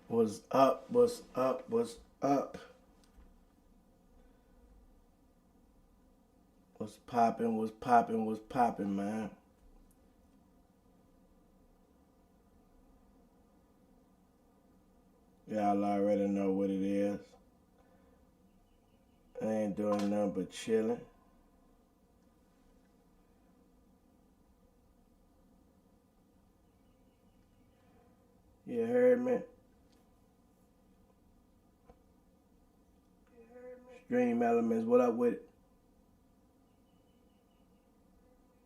What's up? What's up? What's up? What's poppin'? What's poppin'? What's poppin', man? Y'all already know what it is. I ain't doing nothing but chilling. You heard me? Stream Elements, what up with it?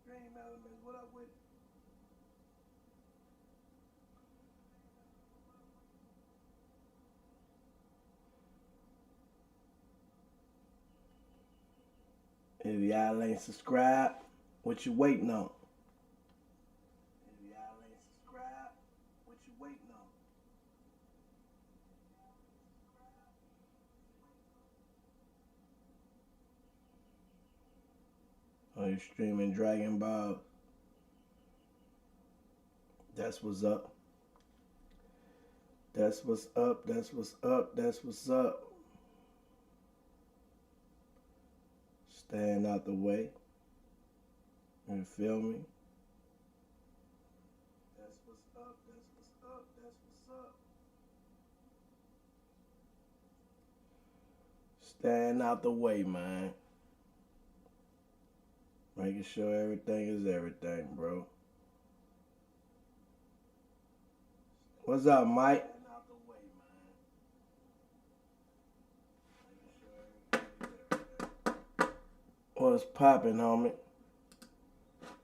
Stream Elements, what up with it? If y'all ain't subscribed, what you waiting on? If y'all ain't subscribed, what you waiting on? Oh, you streaming Dragon Ball? That's what's up. That's what's up. That's what's up. That's what's up. Staying out the way. You feel me? That's what's up. That's what's up. That's what's up. Staying out the way, man. Making sure everything is everything, bro. What's up, Mike? What's poppin', homie?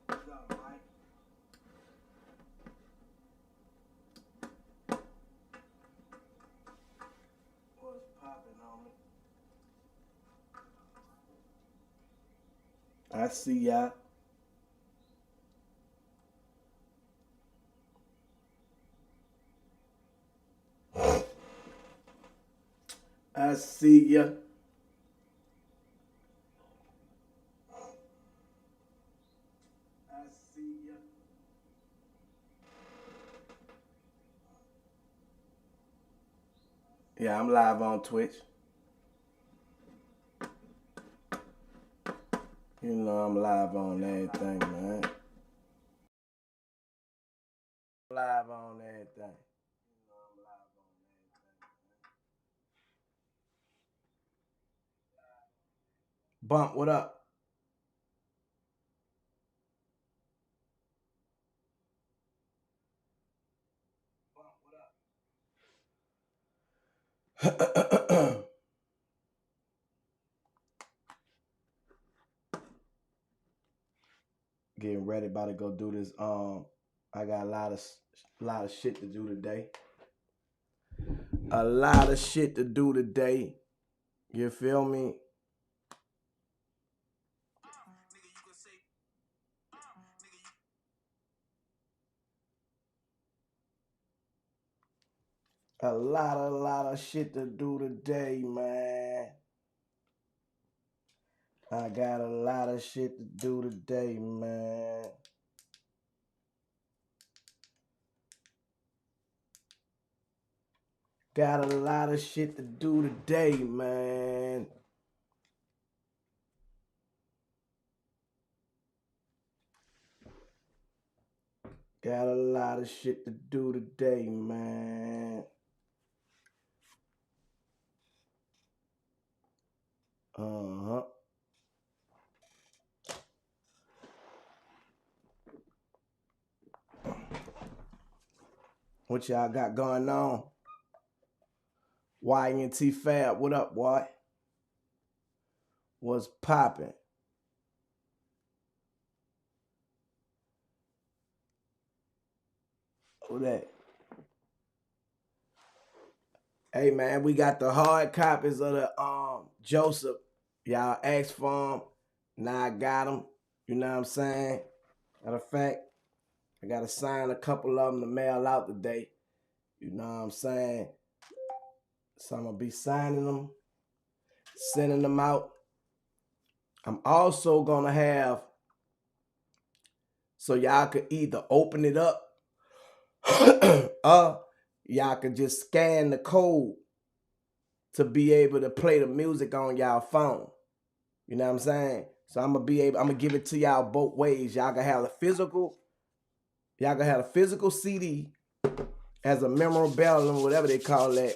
What's up, Mike? What's poppin', homie? I see y'all. I see ya. I see ya. Yeah, I'm live on Twitch. You know I'm live on everything, man. Live on everything. Bump, what up? Getting ready, about to go do this. I got a lot of shit to do today. A lot of shit to do today. You feel me? A lot of shit to do today, man. I got a lot of shit to do today, man. Got a lot of shit to do today, man. Got a lot of shit to do today, man. Uh-huh. What y'all got going on? YNT Fab, what up, boy? What's poppin'? Who that? Hey man, we got the hard copies of the Joseph. Y'all asked for them. Now I got them. You know what I'm saying? Matter of fact, I gotta sign a couple of them to mail out today. You know what I'm saying? So I'm gonna be signing them, sending them out. I'm also gonna have so y'all could either open it up or y'all could just scan the code to be able to play the music on y'all phone. You know what I'm saying? So I'm gonna give it to y'all both ways. Y'all can have the physical CD as a memorabilia, whatever they call that.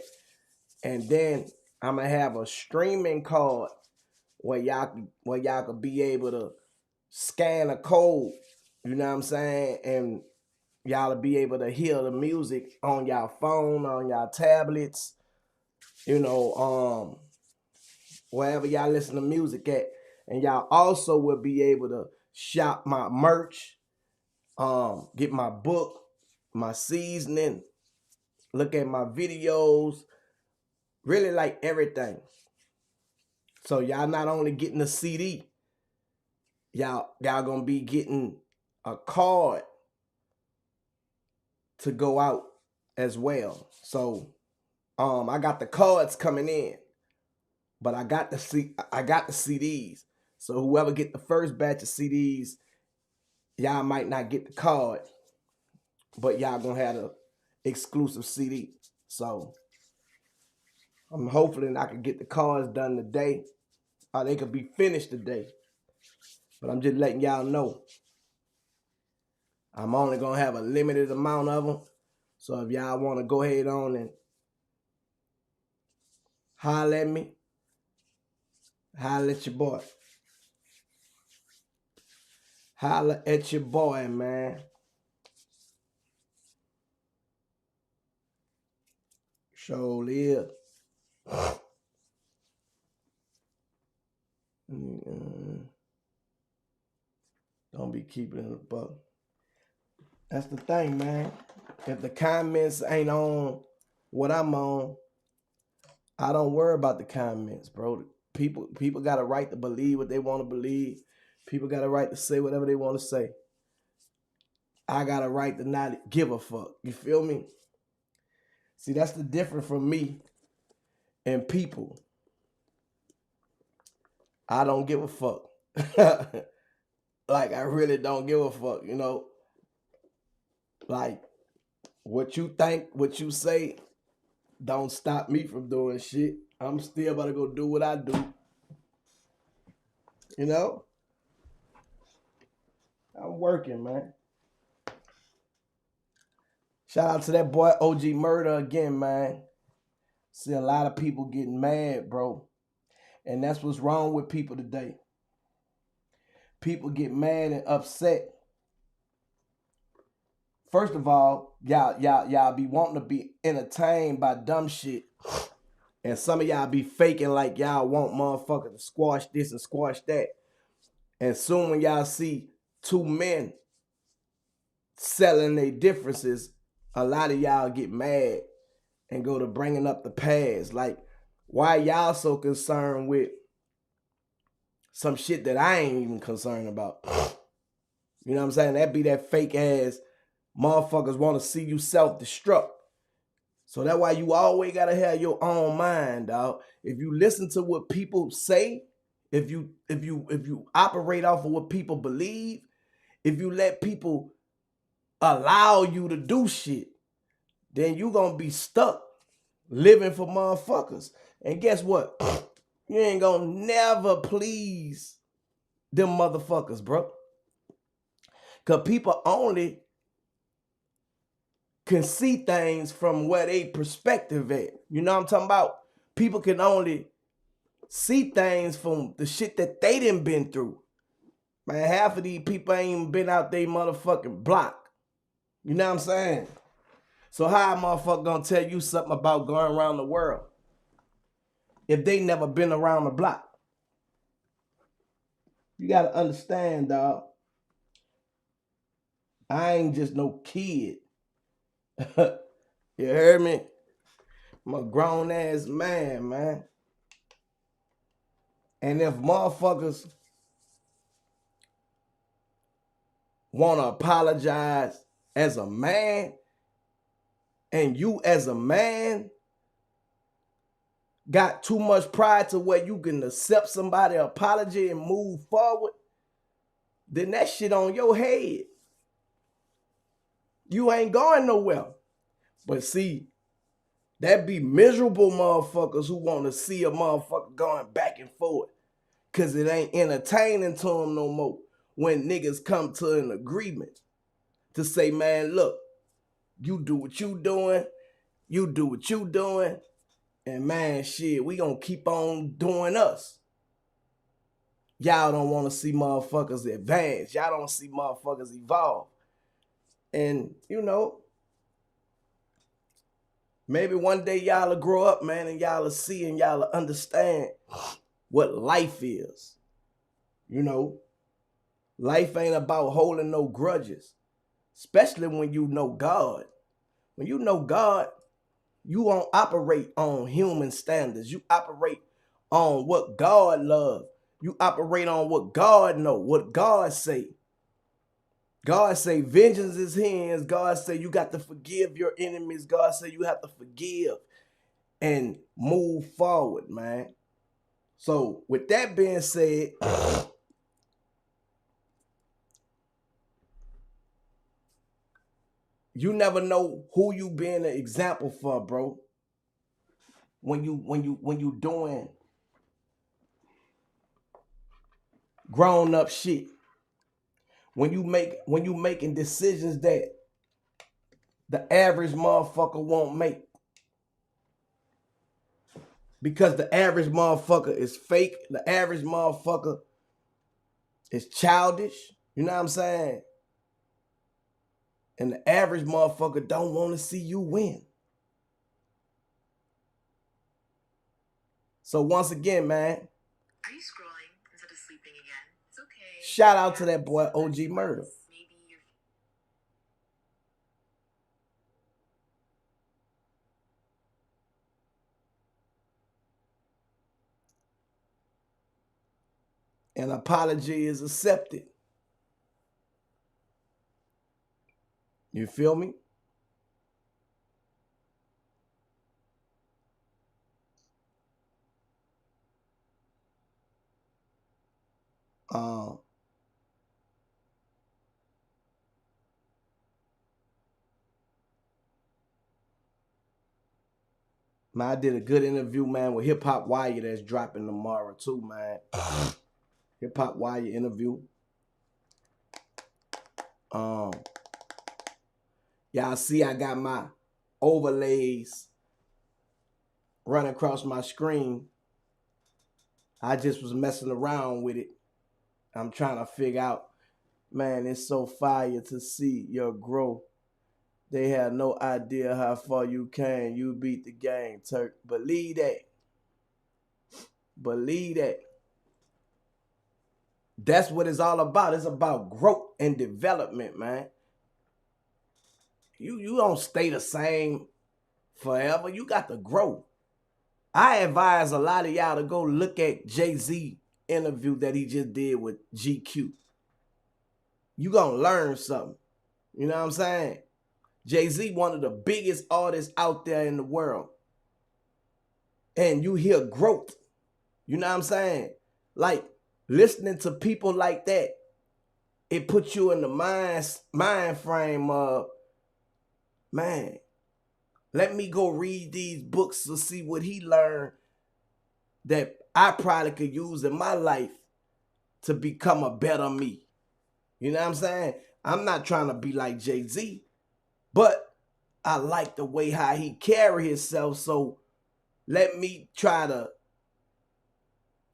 And then I'm gonna have a streaming card where y'all could be able to scan a code, you know what I'm saying? And y'all will be able to hear the music on y'all phone, on y'all tablets, you know, wherever y'all listen to music at. And y'all also will be able to shop my merch, get my book, my seasoning, look at my videos, really like everything. So y'all not only getting the CD, y'all gonna be getting a card to go out as well. So I got the cards coming in, but I got the CDs. So whoever get the first batch of CDs, y'all might not get the card, but y'all gonna have the exclusive CD. So I'm hoping I can get the cards done today, or they could be finished today. But I'm just letting y'all know I'm only gonna have a limited amount of them. So if y'all want to go ahead on and holler at me, holler at your boy. Holler at your boy, man. Sure live. Don't be keeping it in the buck. That's the thing, man. If the comments ain't on what I'm on, I don't worry about the comments, bro. People got a right to believe what they want to believe. People got a right to say whatever they want to say. I got a right to not give a fuck. You feel me? See, that's the difference from me and people. I don't give a fuck. Like, I really don't give a fuck, you know? Like, what you think, what you say, don't stop me from doing shit. I'm still about to go do what I do. You know? I'm working, man. Shout out to that boy OG Murder again, man. See a lot of people getting mad, bro. And that's what's wrong with people today. People get mad and upset. First of all, y'all be wanting to be entertained by dumb shit. And some of y'all be faking like y'all want motherfuckers to squash this and squash that. And soon when y'all see two men selling their differences, a lot of y'all get mad and go to bringing up the past. Like, why y'all so concerned with some shit that I ain't even concerned about? You know what I'm saying? That be that fake ass motherfuckers want to see you self-destruct. So that's why you always gotta have your own mind, dog. If you listen to what people say, if you operate off of what people believe, if you let people allow you to do shit, then you gonna be stuck living for motherfuckers. And guess what? You ain't gonna never please them motherfuckers, bro. Cause people only can see things from where they perspective at. You know what I'm talking about? People can only see things from the shit that they done been through. Man, half of these people ain't even been out they motherfucking block. You know what I'm saying? So how a motherfucker gonna tell you something about going around the world if they never been around the block? You gotta understand, dog. I ain't just no kid. You heard me? I'm a grown ass man, man. And if motherfuckers wanna apologize as a man, and you as a man got too much pride to where you can accept somebody's apology and move forward, then that shit on your head. You ain't going nowhere. But see, That be miserable motherfuckers who want to see a motherfucker going back and forth because it ain't entertaining to them no more when niggas come to an agreement to say, man, look, you do what you doing, you do what you doing, and man, shit, we gonna keep on doing us. Y'all don't want to see motherfuckers advance. Y'all don't see motherfuckers evolve. And, you know, maybe one day y'all will grow up, man, and y'all will see and y'all will understand what life is. You know, life ain't about holding no grudges, especially when you know God. When you know God, you won't operate on human standards. You operate on what God loves. You operate on what God know, what God say. God say vengeance is his. God say you got to forgive your enemies. God say you have to forgive and move forward, man. So with that being said, you never know who you being an example for, bro. When you doing grown up shit. When you making decisions that the average motherfucker won't make. Because the average motherfucker is fake. The average motherfucker is childish. You know what I'm saying? And the average motherfucker don't want to see you win. So once again, man. Are you scrolling instead of sleeping again? It's okay. Shout out to that boy OG Murder. An apology is accepted. You feel me? Man, I did a good interview, man, with Hip Hop Wire that's dropping tomorrow too, man. Hip Hop Wire interview. Y'all see I got my overlays running across my screen. I just was messing around with it. I'm trying to figure out, man, it's so fire to see your growth. They had no idea how far you came. You beat the game, Turk. Believe that. Believe that. That's what it's all about. It's about growth and development, man. You don't stay the same forever. You got to grow. I advise a lot of y'all to go look at Jay-Z interview that he just did with GQ. You gonna learn something. You know what I'm saying? Jay-Z, one of the biggest artists out there in the world. And you hear growth. You know what I'm saying? Like, listening to people like that, it puts you in the mind frame of, man, let me go read these books to see what he learned that I probably could use in my life to become a better me. You know what I'm saying? I'm not trying to be like Jay-Z, but I like the way how he carry himself, so let me try to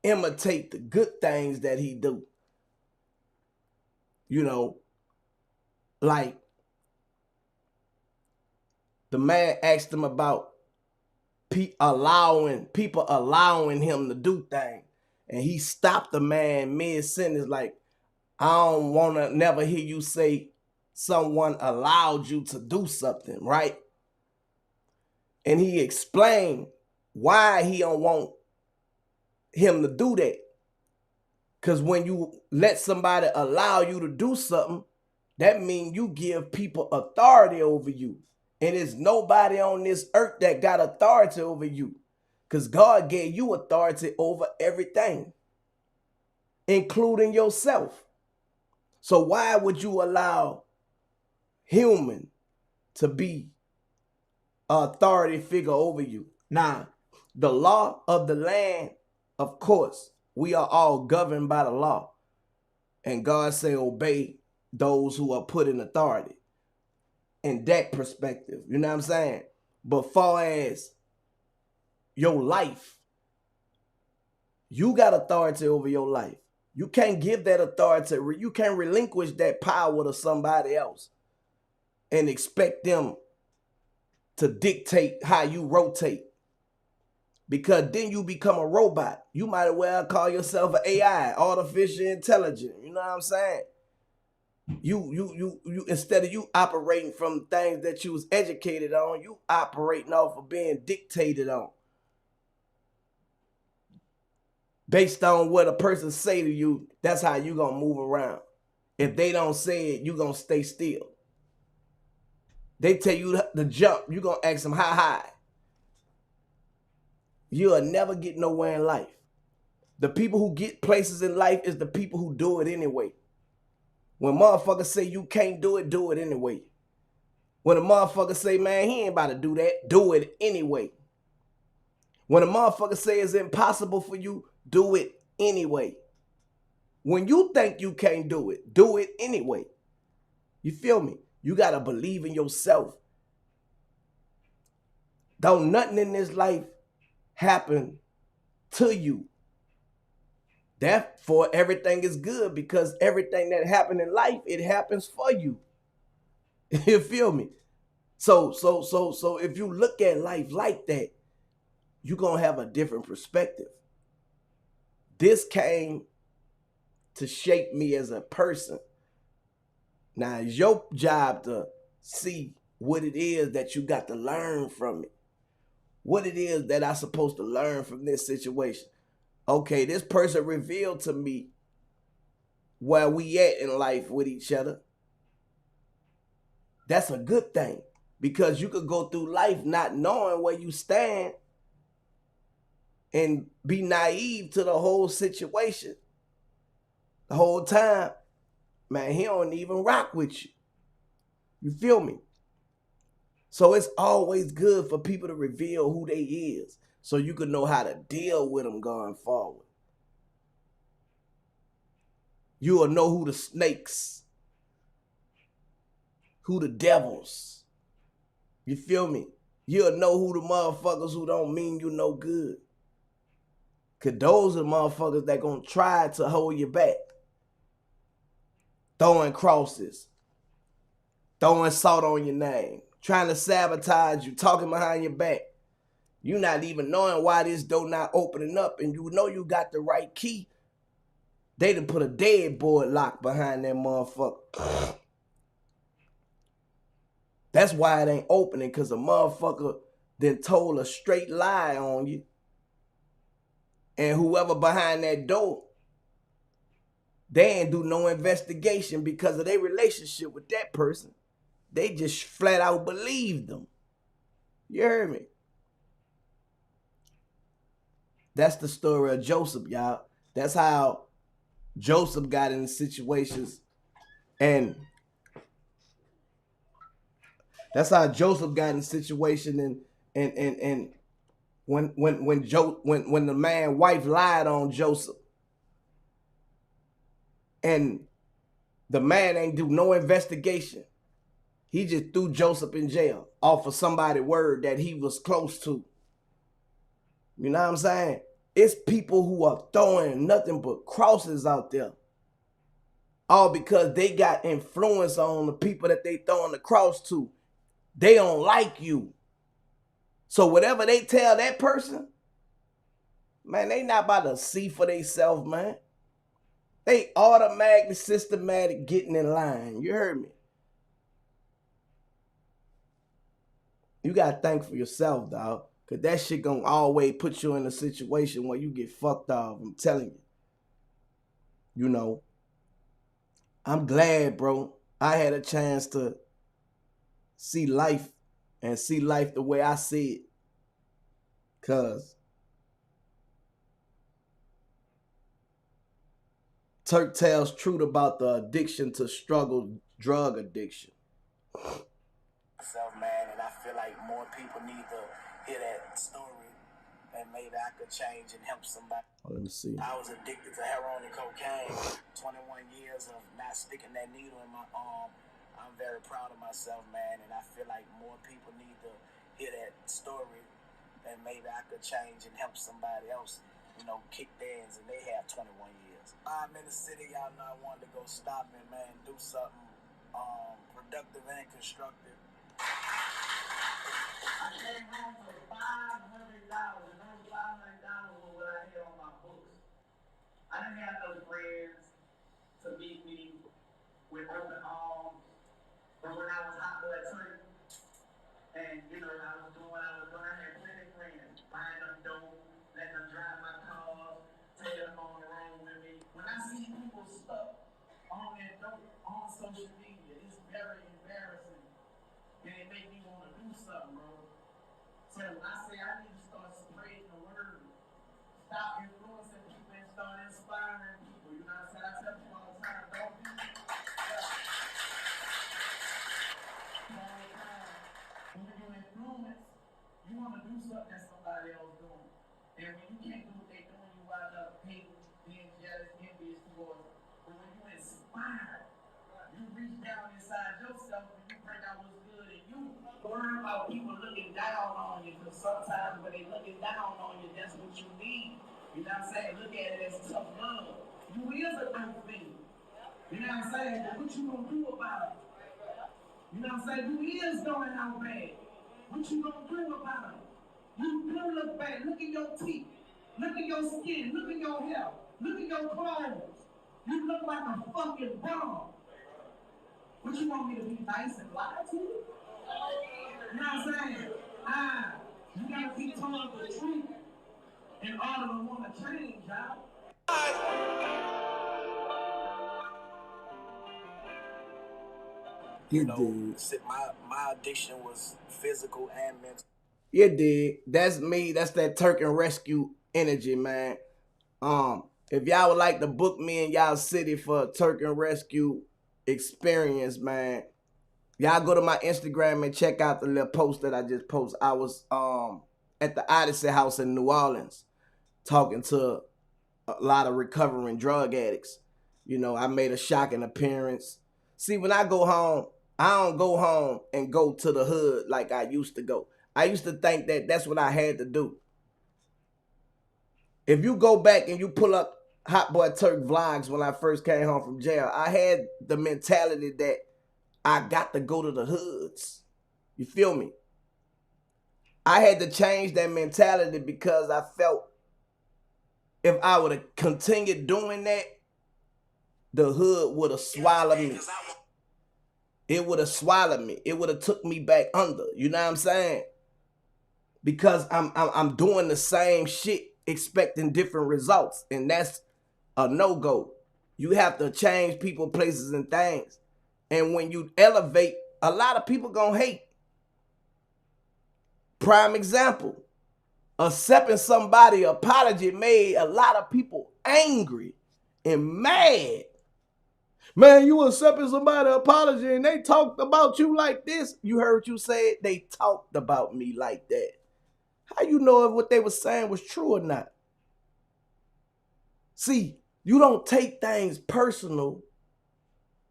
imitate the good things that he do. You know, like the man asked him about people allowing him to do things, and he stopped the man mid-sentence like, I don't want to never hear you say someone allowed you to do something, right? And he explained why he don't want him to do that. Because when you let somebody allow you to do something, that means you give people authority over you. And there's nobody on this earth that got authority over you. Because God gave you authority over everything, including yourself. So why would you allow human to be authority figure over you. Now, the law of the land, of course, we are all governed by the law. And God say obey those who are put in authority. In that perspective, you know what I'm saying? But far as your life, you got authority over your life. You can't give that authority. You can't relinquish that power to somebody else and expect them to dictate how you rotate. Because then you become a robot. You might as well call yourself an AI, artificial intelligence. You know what I'm saying? You instead of you operating from things that you was educated on, you operating off of being dictated on. Based on what a person say to you, that's how you gonna move around. If they don't say it, you gonna stay still. They tell you to jump, you gonna ask them how high. You'll never get nowhere in life. The people who get places in life is the people who do it anyway. When motherfuckers say you can't do it anyway. When a motherfucker say, man, he ain't about to do it anyway. When a motherfucker say it's impossible for you, do it anyway. When you think you can't do it anyway. You feel me? You got to believe in yourself. Don't nothing in this life happen to you. Therefore, everything is good because everything that happened in life, it happens for you. You feel me? So if you look at life like that, you're going to have a different perspective. This came to shape me as a person. Now, it's your job to see what it is that you got to learn from it. What it is that I'm supposed to learn from this situation. Okay, this person revealed to me where we at in life with each other. That's a good thing because you could go through life not knowing where you stand and be naive to the whole situation. The whole time, man, he don't even rock with you. You feel me? So it's always good for people to reveal who they is so you can know how to deal with them going forward. You will know who the snakes, who the devils. You feel me? You'll know who the motherfuckers who don't mean you no good. Because those are the motherfuckers that gonna try to hold you back. Throwing crosses. Throwing salt on your name. Trying to sabotage you. Talking behind your back. You not even knowing why this door not opening up. And you know you got the right key. They done put a deadboard lock behind that motherfucker. That's why it ain't opening. Because a motherfucker then told a straight lie on you. And whoever behind that door, they ain't do no investigation because of their relationship with that person. They just flat out believed them. You heard me? That's the story of Joseph, y'all. That's how Joseph got in situations, and that's how Joseph got in situation, and when the man wife lied on Joseph, and the man ain't do no investigation. He just threw Joseph in jail off of somebody's word that he was close to. You know what I'm saying? It's people who are throwing nothing but crosses out there. All because they got influence on the people that they throwing the cross to. They don't like you. So whatever they tell that person, man, they not about to see for themselves, man. They automatically, systematic getting in line. You heard me? You got to think for yourself, dog. Because that shit gonna always put you in a situation where you get fucked off. I'm telling you. You know, I'm glad, bro. I had a chance to see life and see life the way I see it. Because Turk tells truth about the addiction to struggle, drug addiction. Myself, man, and I feel like more people need to hear that story, and maybe I could change and help somebody. Let me see. I was addicted to heroin and cocaine. 21 years of not sticking that needle in my arm. I'm very proud of myself, man, and I feel like more people need to hear that story, and maybe I could change and help somebody else, kick theirs, and they have 21 years. I'm in the city, y'all know I wanted to go stop and, man, do something productive and constructive. I came home for $500, and those $500 was what I had on my books. I didn't have no friends to meet me with open arms. But when I was hot boy turkey, and I was doing what I was doing, I had plenty of friends, buying them dope, letting them drive my cars, taking them on the road with me. When I see people stuck on that dope on social media, it's very embarrassing. And it make me want to do something, bro. So I say I need to start spreading the word. Stop influencing people and start inspiring people. You know what I'm saying? I tell people all the time, don't be. When you influence, you want to do something that somebody else doing. And when you can't do what they doing, you wind up hating, being jealous, envious towards them. But when you inspire, you reach down inside yourself and you bring out what's good in you. Worry about people looking down on you, because sometimes when they looking down on you, that's what you need. You know what I'm saying? Look at it as tough love. You is a dope thing. You know what I'm saying? But what you gonna do about it? You know what I'm saying? You is going out bad. What you gonna do about it? You do look bad. Look at your teeth. Look at your skin. Look at your hair. Look at your clothes. You look like a fucking bomb. What you want me to be nice and lie to you? You know what I'm saying? You gotta be told the truth in order to want to change, y'all. You know, my addiction was physical and mental. You did. That's me. That's that Turk and Rescue energy, man. If y'all would like to book me in y'all city for a Turk and Rescue experience, man, y'all go to my Instagram and check out the little post that I just posted. I was at the Odyssey House in New Orleans talking to a lot of recovering drug addicts. I made a shocking appearance. See, when I go home, I don't go home and go to the hood like I used to go. I used to think that that's what I had to do. If you go back and you pull up Hot Boy Turk vlogs when I first came home from jail, I had the mentality that I got to go to the hoods. You feel me? I had to change that mentality because I felt if I would have continued doing that, the hood would have swallowed me. It would have swallowed me. It would have took me back under. You know what I'm saying? Because I'm doing the same shit, expecting different results, and that's a no-go. You have to change people, places, and things. And when you elevate, a lot of people gonna hate. Prime example, accepting somebody apology made a lot of people angry and mad. Man, you accepting somebody apology and they talked about you like this. You heard what you said? They talked about me like that. How you know if what they were saying was true or not? See, you don't take things personal.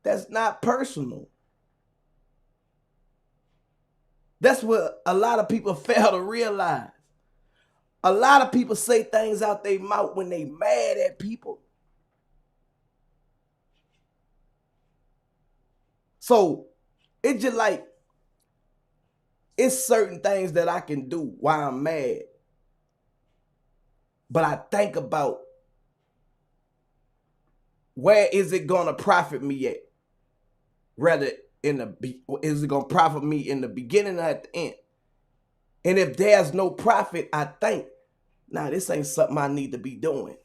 That's not personal. That's what a lot of people fail to realize. A lot of people say things out their mouth when they mad at people. So it's just like, it's certain things that I can do while I'm mad. But I think about, where is it gonna profit me at? Rather, is it gonna profit me in the beginning or at the end? And if there's no profit, I think, nah, this ain't something I need to be doing.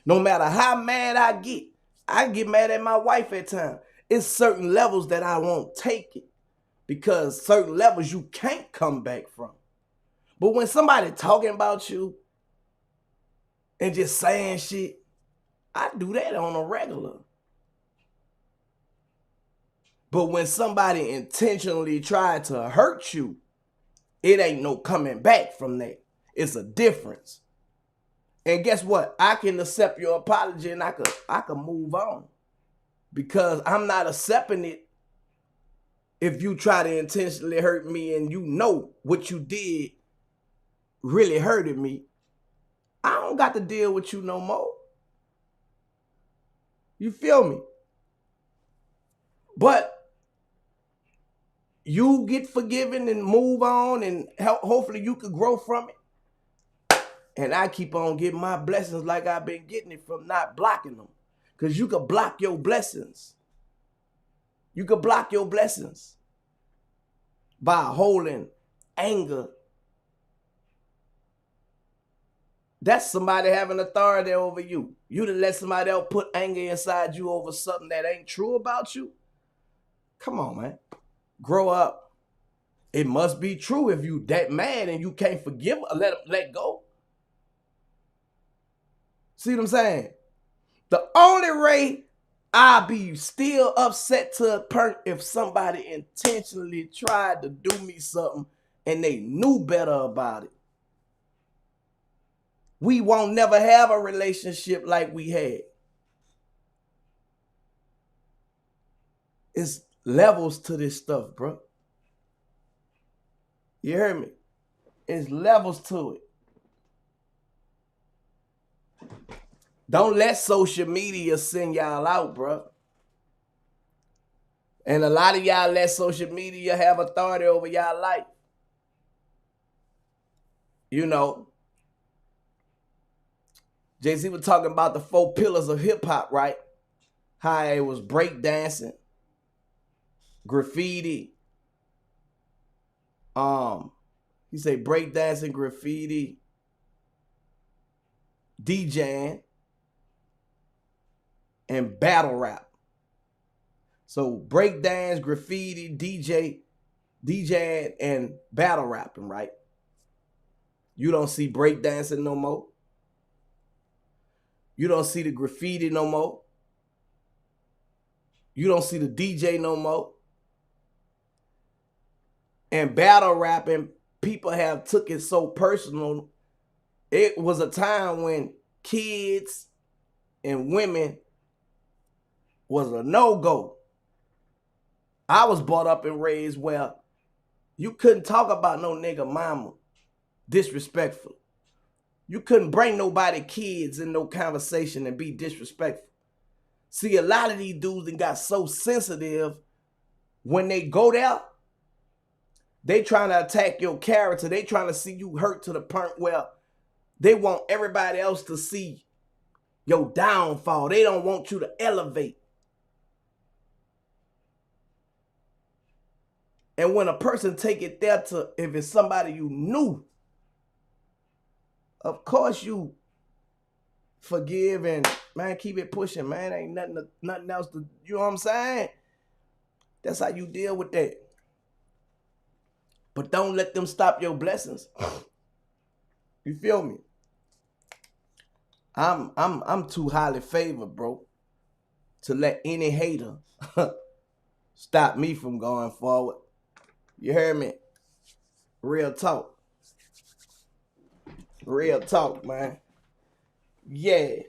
No matter how mad I get mad at my wife at times. It's certain levels that I won't take it, because certain levels you can't come back from. But when somebody talking about you and just saying shit, I do that on a regular. But when somebody intentionally tried to hurt you, it ain't no coming back from that. It's a difference. And guess what? I can accept your apology and I could move on. Because I'm not accepting it if you try to intentionally hurt me and you know what you did really hurted me. I don't got to deal with you no more. You feel me? But you get forgiven and move on, and hopefully you could grow from it. And I keep on getting my blessings like I've been getting it from not blocking them. Because you could block your blessings. You could block your blessings by holding anger. That's somebody having authority over you. You done let somebody else put anger inside you over something that ain't true about you. Come on, man. Grow up. It must be true if you that mad and you can't forgive or let go. See what I'm saying? The only way I'll be still upset to a point if somebody intentionally tried to do me something and they knew better about it. We won't never have a relationship like we had. It's levels to this stuff, bro. You heard me? It's levels to it. Don't let social media send y'all out, bro. And a lot of y'all let social media have authority over y'all life. You know, Jay-Z was talking about the 4 pillars of hip-hop, right? How it was breakdancing, graffiti. He said breakdancing, graffiti, DJing, and battle rap. So breakdance, graffiti, DJing, and battle rapping, right? You don't see breakdancing no more. You don't see the graffiti no more. You don't see the DJ no more. And battle rapping, people have took it so personal. It was a time when kids and women was a no-go. I was brought up and raised where you couldn't talk about no nigga mama disrespectful. You couldn't bring nobody kids in no conversation and be disrespectful. See, a lot of these dudes that got so sensitive, when they go there, they trying to attack your character. They trying to see you hurt to the point where they want everybody else to see your downfall. They don't want you to elevate. And when a person take it there to, if it's somebody you knew, of course you forgive and, man, keep it pushing, man. Ain't nothing else to, you know what I'm saying? That's how you deal with that. But don't let them stop your blessings. You feel me? I'm too highly favored, bro, to let any hater stop me from going forward. You heard me? Real talk. Real talk, man. Yeah.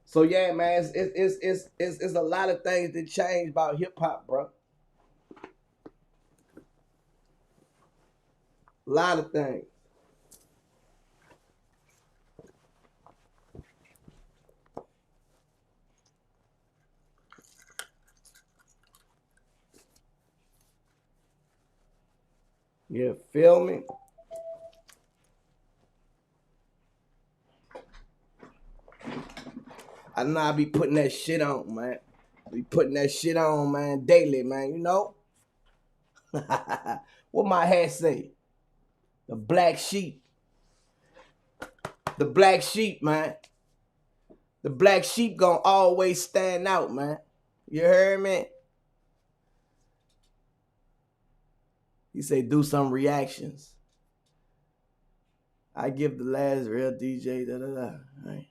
So yeah, man, it's a lot of things that changed about hip hop, bro. A lot of things. You feel me? I know I be putting that shit on, man. Be putting that shit on, man, daily, man, you know? What my hat say? The black sheep. The black sheep, man. The black sheep gonna always stand out, man. You heard me? He say do some reactions. I give the last real DJ, Ain't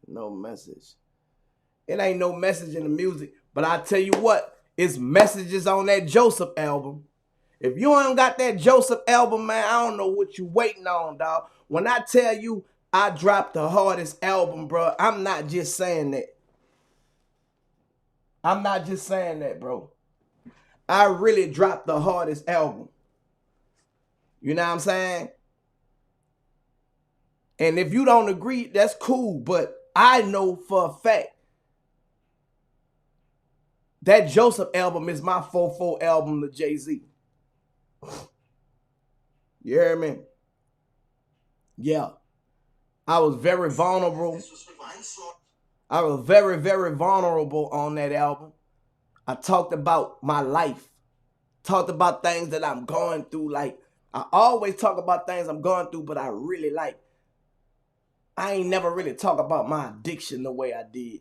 no message. It ain't no message in the music, but I tell you what, it's messages on that Joseph album. If you ain't got that Joseph album, man, I don't know what you waiting on, dog. When I tell you I dropped the hardest album, bro, I'm not just saying that. I'm not just saying that, bro. I really dropped the hardest album. You know what I'm saying? And if you don't agree, that's cool. But I know for a fact that Joseph album is my 4-4 album to Jay-Z. You hear me? Yeah. I was very vulnerable. I was very, very vulnerable on that album. I talked about my life. Talked about things that I'm going through. Like, I always talk about things I'm going through, but I ain't never really talk about my addiction the way I did.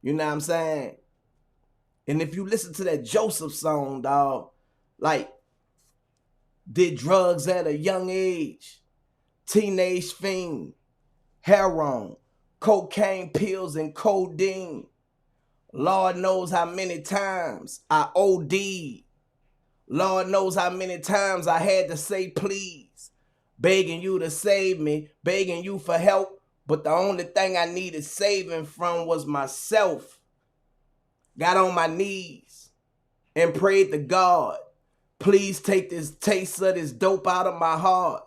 You know what I'm saying? And if you listen to that Joseph song, dog, like, did drugs at a young age, teenage fiend, heroin, cocaine pills, and codeine. Lord knows how many times I OD'd. Lord knows how many times I had to say please, begging you to save me, begging you for help, but the only thing I needed saving from was myself. Got on my knees and prayed to God, please take this taste of this dope out of my heart.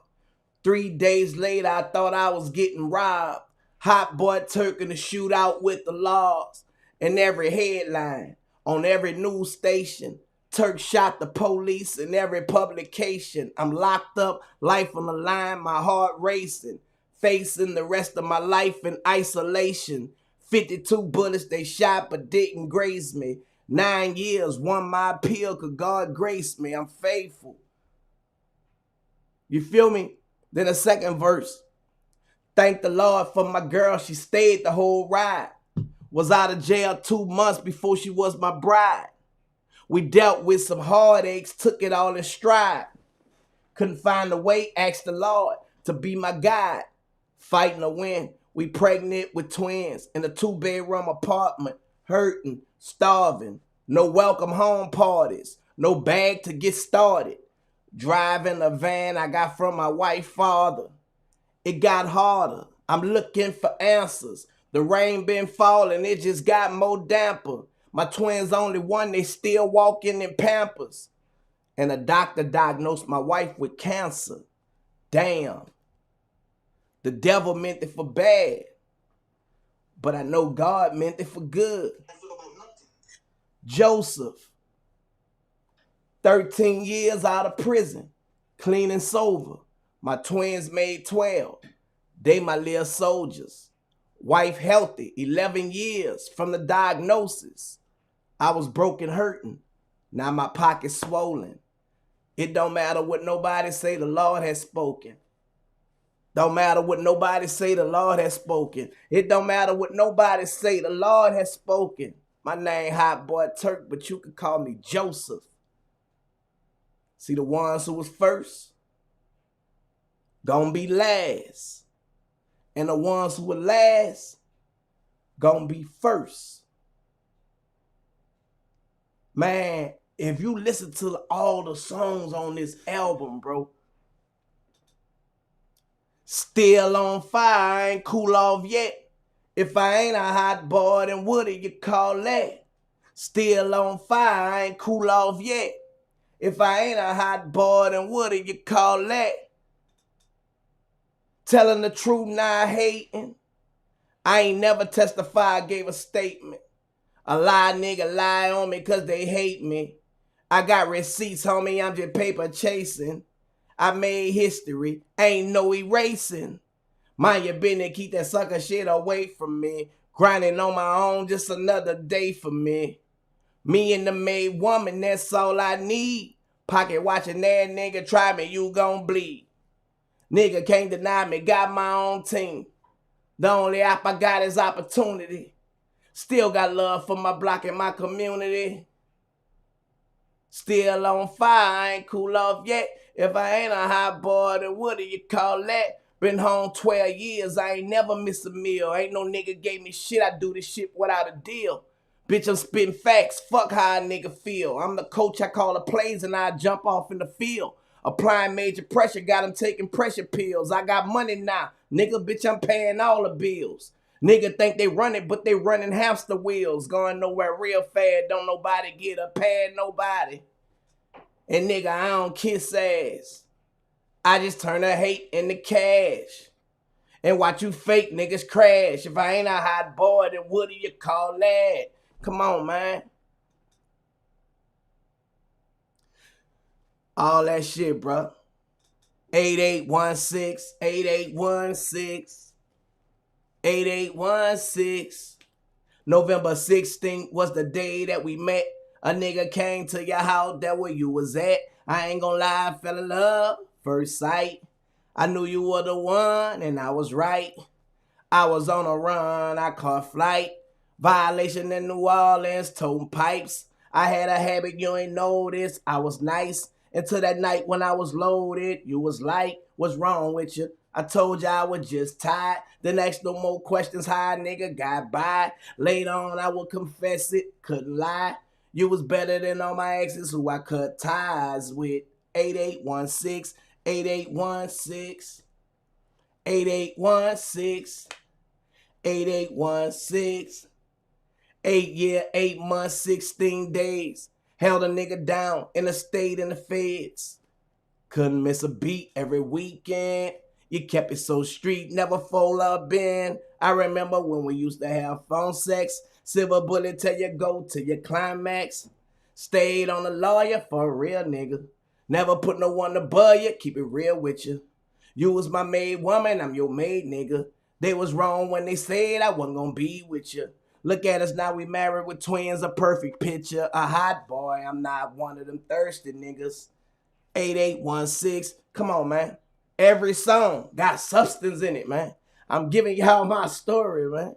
3 days later, I thought I was getting robbed. Hot boy Turk in the shootout with the laws. In every headline, on every news station, Turk shot the police in every publication. I'm locked up, life on the line, my heart racing. Facing the rest of my life in isolation. 52 bullets they shot but didn't graze me. 9 years, won my appeal, could God grace me. I'm faithful. You feel me? Then the second verse. Thank the Lord for my girl, she stayed the whole ride. Was out of jail 2 months before she was my bride. We dealt with some heartaches, took it all in stride. Couldn't find a way, asked the Lord to be my guide. Fighting to win, we pregnant with twins in a 2-bedroom apartment, hurting, starving, no welcome home parties, no bag to get started. Driving a van I got from my wife's father. It got harder. I'm looking for answers. The rain been falling, it just got more damper. My twins only one, they still walking in Pampers. And a doctor diagnosed my wife with cancer. Damn. The devil meant it for bad. But I know God meant it for good. Joseph, 13 years out of prison, clean and sober. My twins made 12. They my little soldiers. Wife healthy, 11 years from the diagnosis. I was broken hurting. Now my pocket's swollen. It don't matter what nobody say, the Lord has spoken. Don't matter what nobody say, the Lord has spoken. It don't matter what nobody say, the Lord has spoken. My name Hot Boy Turk, but you can call me Joseph. See, the ones who was first, gonna be last. And the ones who were last, gonna be first. Man, if you listen to all the songs on this album, bro, still on fire, I ain't cool off yet. If I ain't a hot boy, then what do you call that? Still on fire, I ain't cool off yet. If I ain't a hot boy, then what do you call that? Telling the truth, not hating. I ain't never testified, gave a statement. A lie nigga lie on me cause they hate me. I got receipts, homie, I'm just paper chasing. I made history, ain't no erasing. Mind your business, keep that sucker shit away from me. Grinding on my own, just another day for me. Me and the maid woman, that's all I need. Pocket watching that nigga, try me, you gon' bleed. Nigga can't deny me, got my own team. The only app I got is opportunity. Still got love for my block and my community. Still on fire, I ain't cool off yet. If I ain't a hot boy, then what do you call that? Been home 12 years, I ain't never missed a meal. Ain't no nigga gave me shit, I do this shit without a deal. Bitch, I'm spitting facts, fuck how a nigga feel. I'm the coach, I call the plays and I jump off in the field. Applying major pressure, got him taking pressure pills. I got money now, nigga, bitch, I'm paying all the bills. Nigga think they run it, but they running hamster wheels. Going nowhere real fast, don't nobody get a pad, nobody. And nigga, I don't kiss ass. I just turn the hate into cash. And watch you fake niggas crash. If I ain't a hot boy, then what do you call that? Come on, man. All that shit, bro. 8816, 8816, 8816. November 16th was the day that we met. A nigga came to your house, that where you was at. I ain't gonna lie, I fell in love, first sight. I knew you were the one, and I was right. I was on a run, I caught flight. Violation in New Orleans, toting pipes. I had a habit, you ain't noticed. I was nice until that night when I was loaded. You was like, what's wrong with you? I told you I was just tired. Then asked no more questions, how a nigga got by. Later on, I would confess it, couldn't lie. You was better than all my exes who I cut ties with. 8816, 8816, 8816, 8816. 8 year, 8 months, 16 days. Held a nigga down in the state in the feds. Couldn't miss a beat every weekend. You kept it so street, never fold up in. I remember when we used to have phone sex. Silver bullet till you go to your climax. Stayed on the lawyer for a real nigga. Never put no one above you, keep it real with you. You was my maid woman, I'm your maid nigga. They was wrong when they said I wasn't gonna be with you. Look at us now, we married with twins, a perfect picture. A hot boy, I'm not one of them thirsty niggas. 8816, come on, man. Every song got substance in it, man. I'm giving y'all my story, man.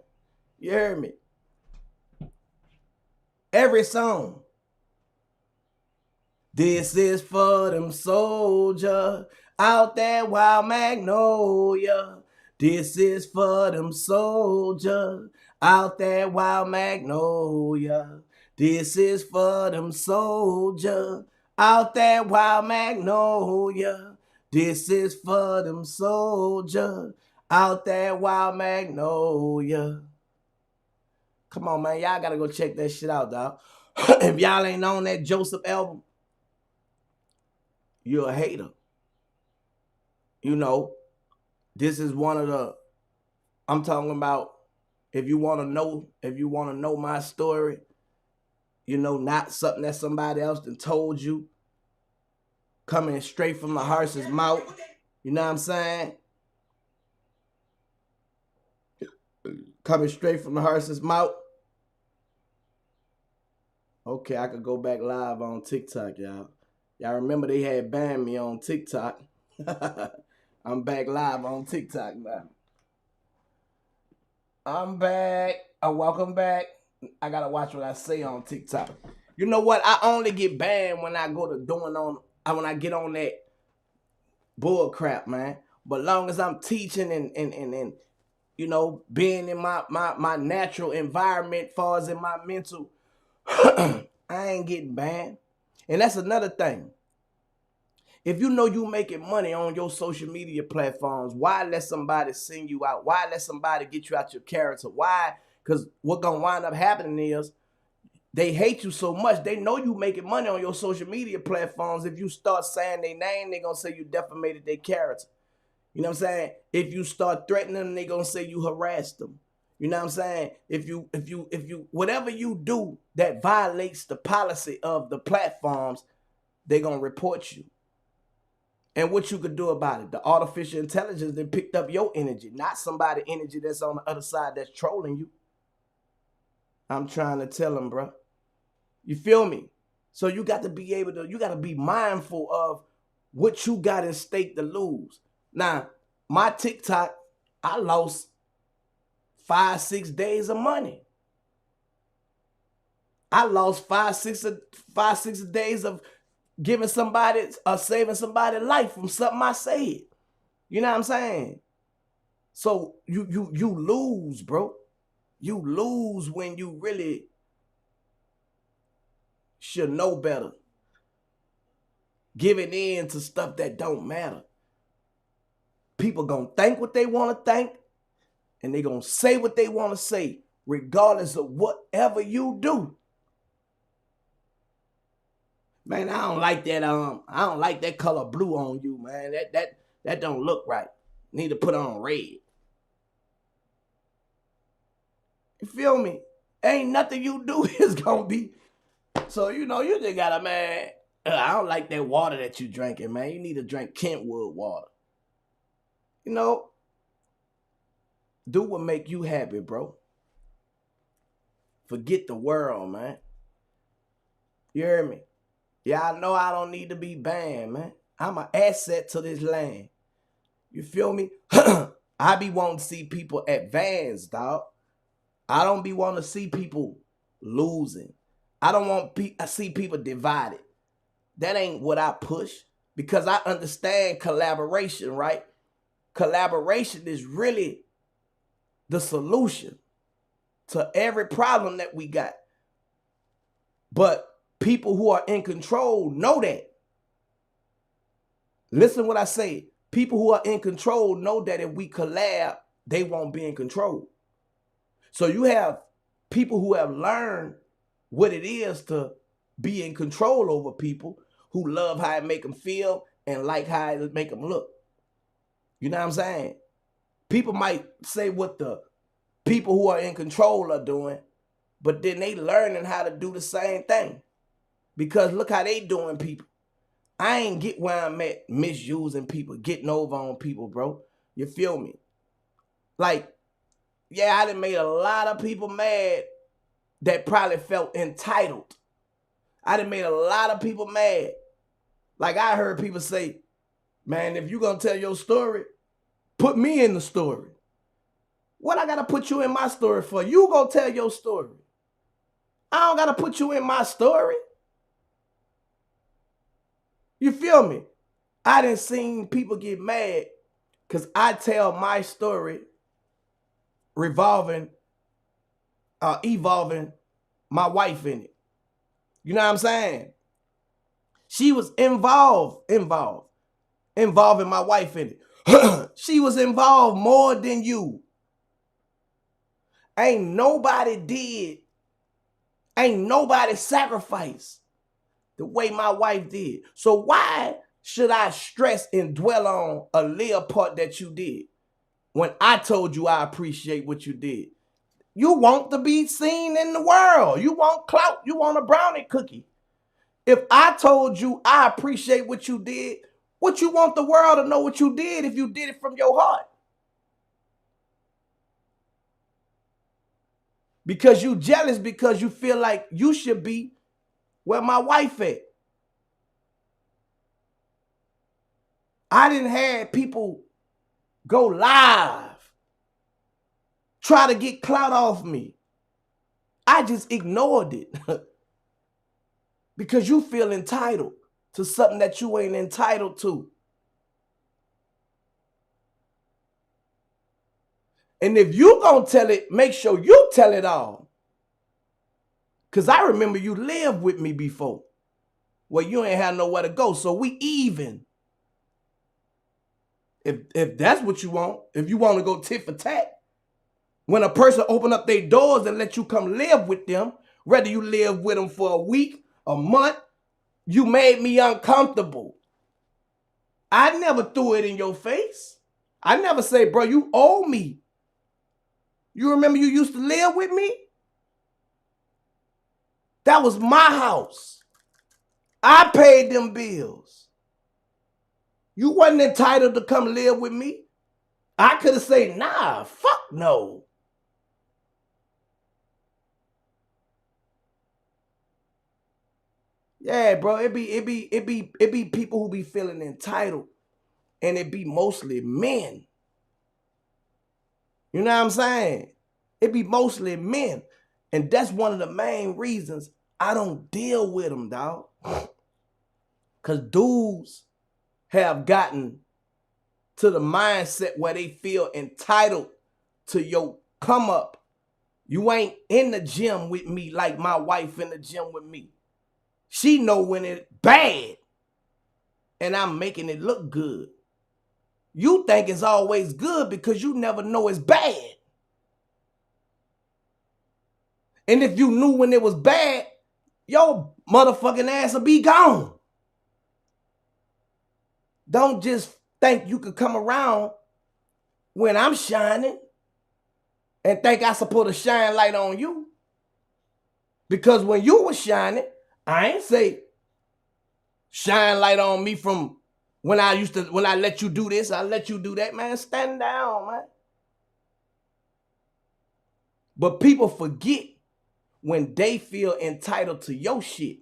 You heard me? Every song. This is for them soldiers out there, Wild Magnolia. This is for them soldiers out there, Wild Magnolia. This is for them soldiers out there, Wild Magnolia. This is for them soldiers out there, Wild Magnolia. Come on, man. Y'all gotta go check that shit out, dog. If y'all ain't on that Joseph album, you're a hater. You know, this is one of the, I'm talking about, if you want to know my story, you know, not something that somebody else done told you, coming straight from the horse's mouth, you know what I'm saying? Coming straight from the horse's mouth. Okay, I could go back live on TikTok, y'all. Y'all remember they had banned me on TikTok. I'm back live on TikTok now. I'm back. Welcome back. I gotta watch what I say on TikTok. You know what? I only get banned when I go to when I get on that bull crap, man. But long as I'm teaching and you know, being in my natural environment, far as in my mental, I ain't getting banned. And that's another thing. If you know you making money on your social media platforms, why let somebody sing you out? Why let somebody get you out your character? Why? Because what gonna wind up happening is they hate you so much. They know you making money on your social media platforms. If you start saying their name, they gonna say you defamated their character. You know what I'm saying? If you start threatening them, they gonna say you harassed them. You know what I'm saying? If you whatever you do that violates the policy of the platforms, they gonna report you. And what you could do about it, the artificial intelligence that picked up your energy, not somebody energy that's on the other side that's trolling you. I'm trying to tell them, bro. You feel me? So you got to be able to, you got to be mindful of what you got in stake to lose. Now, my TikTok, I lost 5-6 days of money. I lost 5-6 days of giving somebody or saving somebody's life from something I said. You know what I'm saying? So you lose, bro. You lose when you really should know better. Giving in to stuff that don't matter. People gonna think what they want to think, and they gonna say what they want to say, regardless of whatever you do. Man, I don't like that. I don't like that color blue on you, man. That don't look right. Need to put on red. You feel me? Ain't nothing you do is gonna be. So you just gotta, man. I don't like that water that you drinking, man. You need to drink Kentwood water. Do what make you happy, bro. Forget the world, man. You hear me? Yeah, I know I don't need to be banned, man. I'm an asset to this land. You feel me? I be wanting to see people advance, dog. I don't be wanting to see people losing. I don't want I see people divided. That ain't what I push, because I understand collaboration, right? Collaboration is really the solution to every problem that we got. But people who are in control know that. Listen what I say. People who are in control know that if we collab, they won't be in control. So you have people who have learned what it is to be in control over people, who love how it make them feel and like how it make them look. You know what I'm saying? People might say what the people who are in control are doing, but then they learning how to do the same thing. Because look how they doing people. I ain't get where I'm at misusing people, getting over on people, bro. You feel me? Like, yeah, I done made a lot of people mad that probably felt entitled. I done made a lot of people mad. Like, I heard people say, man, if you gonna tell your story, put me in the story. What I gotta put you in my story for? You gonna tell your story. I don't gotta put you in my story. You feel me? I done seen people get mad because I tell my story evolving my wife in it. You know what I'm saying? She was involving my wife in it. She was involved more than you. Ain't nobody sacrificed the way my wife did. So why should I stress and dwell on a little part that you did when I told you I appreciate what you did? You want to be seen in the world. You want clout. You want a brownie cookie. If I told you I appreciate what you did, what you want the world to know what you did if you did it from your heart? Because you jealous because you feel like you should be where my wife at. I didn't have people go live, try to get clout off me. I just ignored it because you feel entitled to something that you ain't entitled to. And if you gonna tell it, make sure you tell it all. Because I remember you lived with me before. Well, you ain't had nowhere to go, so we even. If that's what you want, if you want to go tit for tat, when a person open up their doors and let you come live with them, whether you live with them for a week, a month, you made me uncomfortable. I never threw it in your face. I never say, bro, you owe me. You remember you used to live with me? That was my house. I paid them bills. You wasn't entitled to come live with me. I could have said, nah, fuck no. Yeah, bro, it be people who be feeling entitled, and it be mostly men. You know what I'm saying? It be mostly men. And that's one of the main reasons I don't deal with them, dog. Because dudes have gotten to the mindset where they feel entitled to your come up. You ain't in the gym with me like my wife in the gym with me. She know when it's bad and I'm making it look good. You think it's always good because you never know it's bad. And if you knew when it was bad, your motherfucking ass will be gone. Don't just think you could come around when I'm shining and think I supposed to shine light on you. Because when you was shining, I ain't say shine light on me from when I let you do this, I let you do that, man. Stand down, man. But people forget when they feel entitled to your shit.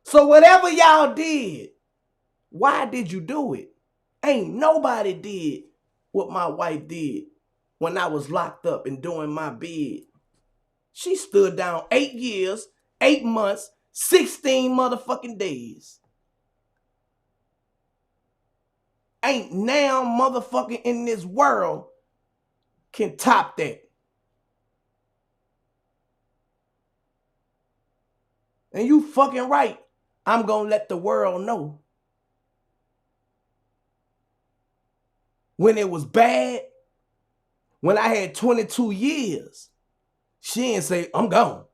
So whatever y'all did, why did you do it? Ain't nobody did what my wife did when I was locked up and doing my bid. She stood down 8 years, 8 months, 16 motherfucking days. Ain't now motherfucking in this world can top that. And you fucking right. I'm gonna let the world know. When it was bad, when I had 22 years, she didn't say, I'm gone.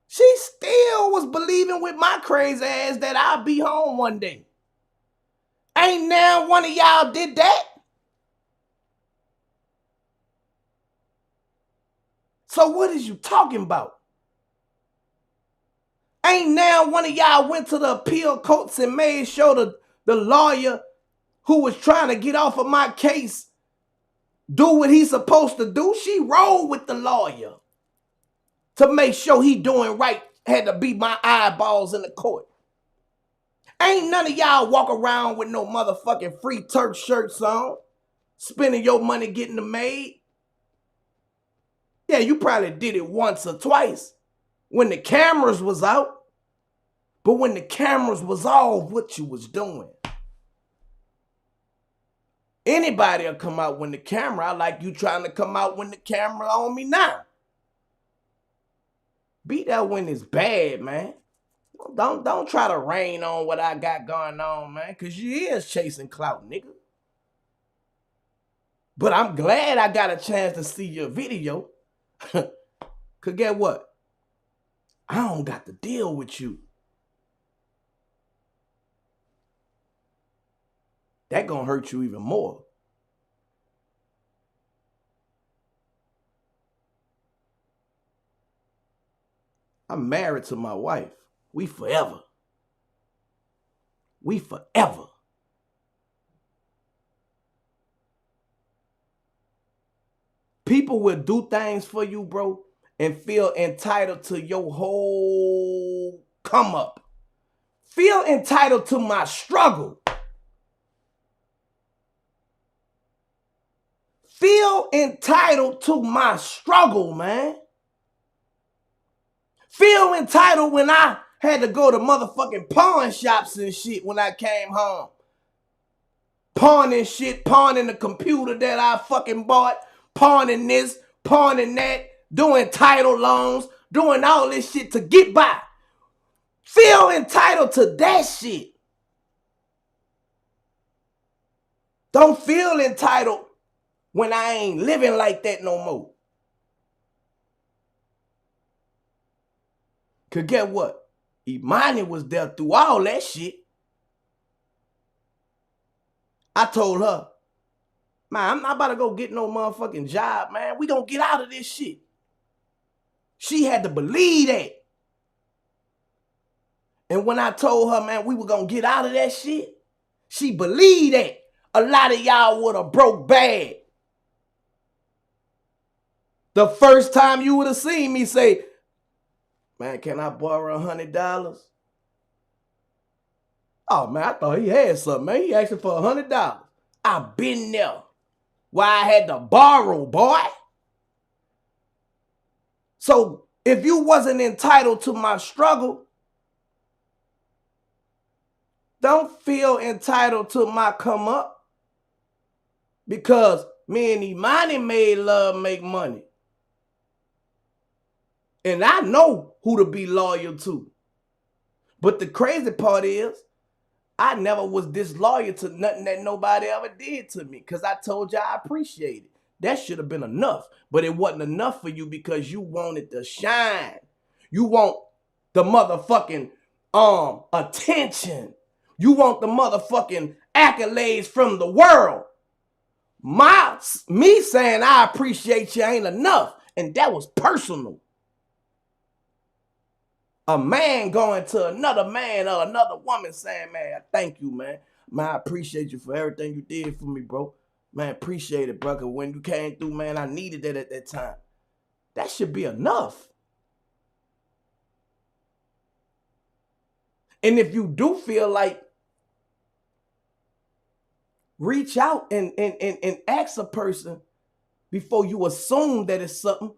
She still was believing with my crazy ass that I'll be home one day. Ain't now one of y'all did that. So what is you talking about? Ain't now one of y'all went to the appeal courts and made sure the lawyer who was trying to get off of my case do what he's supposed to do? She rolled with the lawyer to make sure he doing right. Had to be my eyeballs in the court. Ain't none of y'all walk around with no motherfucking free Turk shirts on, spending your money getting them made. Yeah, you probably did it once or twice when the cameras was out. But when the cameras was off, what you was doing? Anybody will come out when the camera, I like you trying to come out when the camera on me now. Be that when it's bad, man. Don't try to rain on what I got going on, man, because you is chasing clout, nigga. But I'm glad I got a chance to see your video. Cause get what? I don't got to deal with you. That gonna hurt you even more. I'm married to my wife. We forever. We forever. People will do things for you, bro, and feel entitled to your whole come up. Feel entitled to my struggle. Feel entitled to my struggle, man. Feel entitled when I had to go to motherfucking pawn shops and shit when I came home. Pawning shit, pawning the computer that I fucking bought, pawning this, pawning that, doing title loans, doing all this shit to get by. Feel entitled to that shit. Don't feel entitled when I ain't living like that no more. Cause get what? Imani was there through all that shit. I told her, man, I'm not about to go get no motherfucking job, man. We gonna get out of this shit. She had to believe that. And when I told her, man, we were gonna get out of that shit, she believed that. A lot of y'all would have broke bad. The first time you would have seen me say, man, can I borrow $100? Oh, man, I thought he had something, man. He asking for $100. I been there. Why I had to borrow, boy. So if you wasn't entitled to my struggle, Don't feel entitled to my come up because me and Imani made love make money. And I know who to be loyal to. But the crazy part is, I never was disloyal to nothing that nobody ever did to me because I told you I appreciate it. That should have been enough. But it wasn't enough for you because you wanted to shine. You want the motherfucking attention. You want the motherfucking accolades from the world. Me saying I appreciate you ain't enough. And that was personal. A man going to another man or another woman saying, man, thank you, man. Man, I appreciate you for everything you did for me, bro. Man, appreciate it, bro. Cause when you came through, man, I needed that at that time. That should be enough. And if you do feel like, reach out and ask a person before you assume that it's something,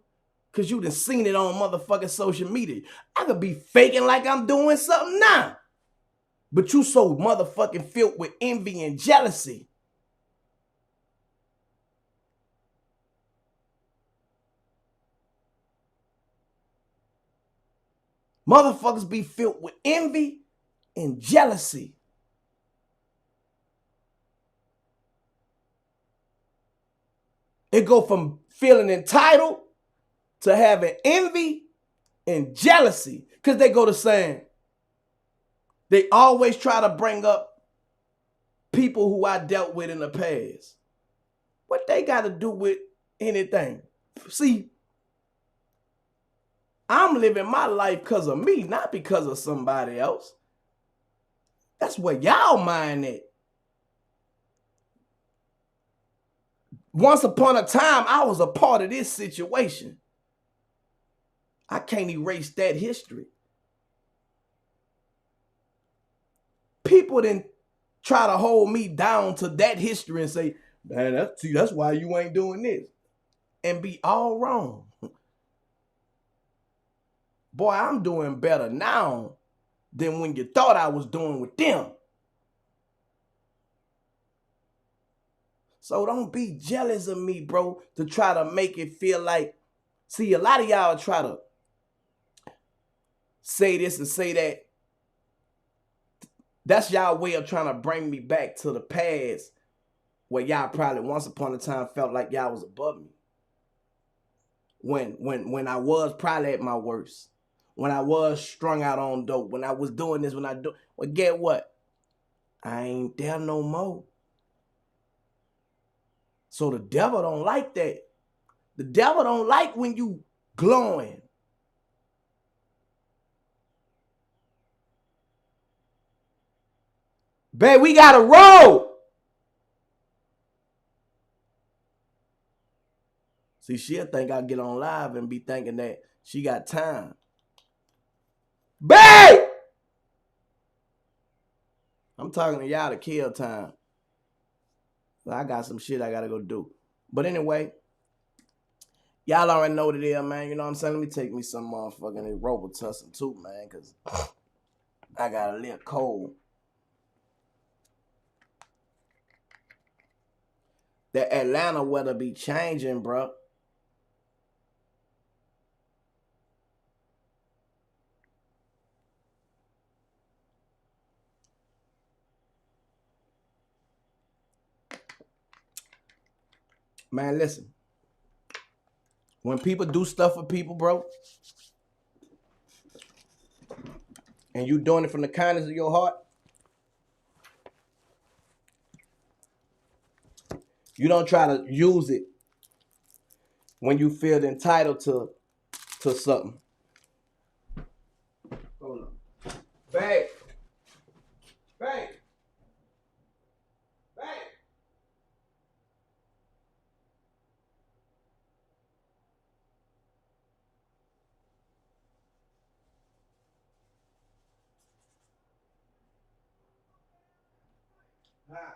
because you done seen it on motherfucking social media. I could be faking like I'm doing something now. But you so motherfucking filled with envy and jealousy. Motherfuckers be filled with envy and jealousy. It go from feeling entitled to having envy and jealousy. Because they go to saying, they always try to bring up people who I dealt with in the past. What they got to do with anything? See, I'm living my life because of me, not because of somebody else. That's where y'all mind at. Once upon a time, I was a part of this situation. I can't erase that history. People didn't try to hold me down to that history and say, man, that's why you ain't doing this. And be all wrong. Boy, I'm doing better now than when you thought I was doing with them. So don't be jealous of me, bro, to try to make it feel like, see, a lot of y'all try to say this and say that. That's y'all way of trying to bring me back to the past where y'all probably once upon a time felt like y'all was above me. When I was probably at my worst. When I was strung out on dope. When I was doing this, well, get what? I ain't there no more. So the devil don't like that. The devil don't like when you glowing. Babe, we gotta roll. See, she'll think I get on live and be thinking that she got time. Babe! I'm talking to y'all to kill time. I got some shit I gotta go do. But anyway, y'all already know what it is, man. You know what I'm saying? Let me take me some motherfucking Robitussin too, man, because I got a little cold. The Atlanta weather be changing, bro. Man, listen. When people do stuff for people, bro, and you doing it from the kindness of your heart, you don't try to use it when you feel entitled to something. Hold on. Babe. Babe. Babe. Huh?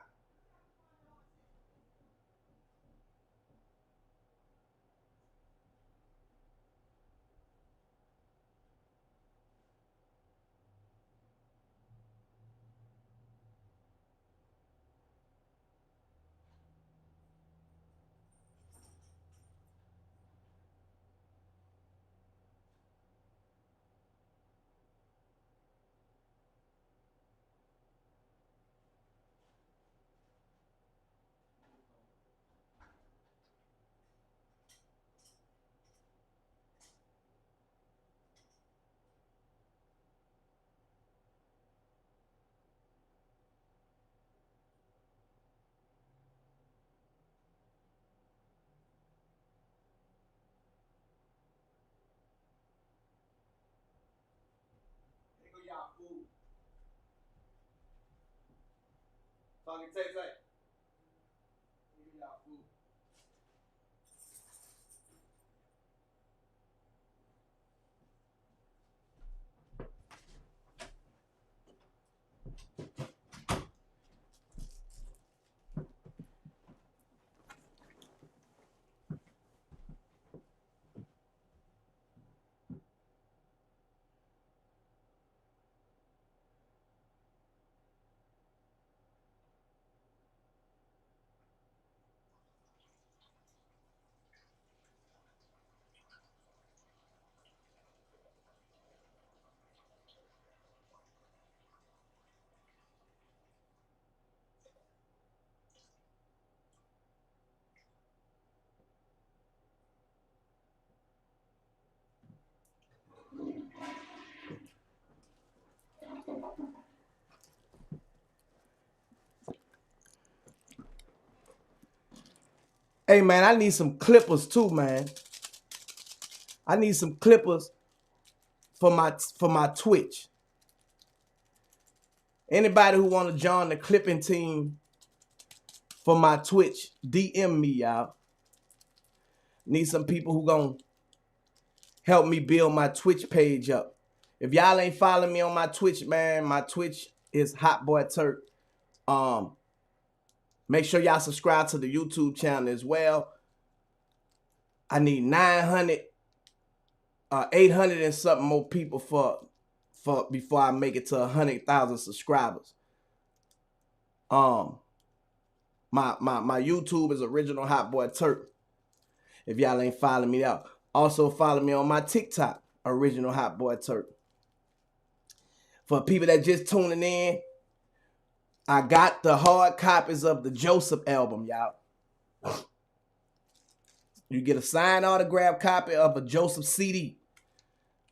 Thuggin, take. Give me y'all food. Hey man, I need some clippers too, man. I need some clippers for my Twitch. Anybody who want to join the clipping team for my Twitch, DM me, y'all. Need some people who gonna help me build my Twitch page up. If y'all ain't following me on my Twitch, man, my Twitch is Hot Boy Turk. Make sure y'all subscribe to the YouTube channel as well. I need 900, 800 and something more people for before I make it to 100,000 subscribers. My YouTube is Original Hot Boy Turk. If y'all ain't following me out, also follow me on my TikTok, Original Hot Boy Turk. For people that just tuning in, I got the hard copies of the Joseph album, y'all. You get a signed autograph copy of a Joseph CD.